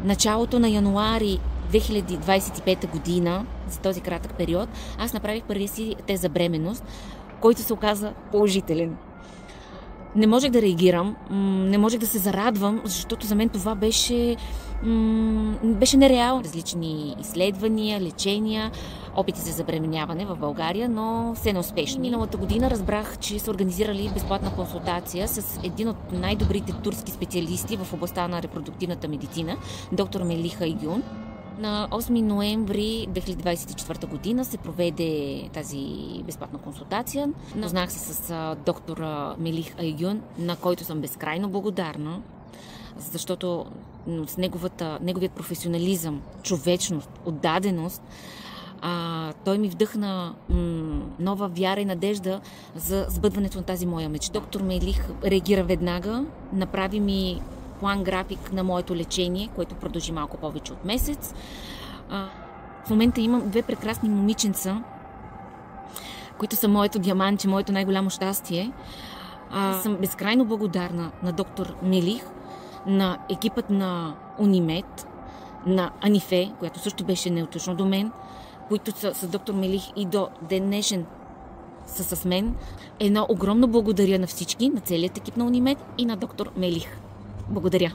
началото на януари 2025 година, за този кратък период, аз направих първия си тест за бременност, който се оказа положителен. Не можех да реагирам, не можех да се зарадвам, защото за мен това беше нереално. Различни изследвания, лечения, опити за забременяване в България, но все неуспешни. Миналата година разбрах, че са организирали безплатна консултация с един от най-добрите турски специалисти в областта на репродуктивната медицина, доктор Мелих Айгюн. На 8 ноември 2024 година се проведе тази безплатна консултация. Познах се с доктор Мелих Айгюн, на който съм безкрайно благодарна, защото с неговият професионализъм, човечност, отдаденост, той ми вдъхна нова вяра и надежда за сбъдването на тази моя мечта. Доктор Мелих реагира веднага, направи ми план график на моето лечение, което продължи малко повече от месец. В момента имам две прекрасни момиченца, които са моето диамантче, моето най-голямо щастие. Съм безкрайно благодарна на доктор Мелих, на екипът на Унимед, на Анифе, която също беше неотлично до мен, които са с доктор Мелих и до ден днешен са с мен. Едно огромно благодаря на всички, на целият екип на Унимед и на доктор Мелих. Благодаря.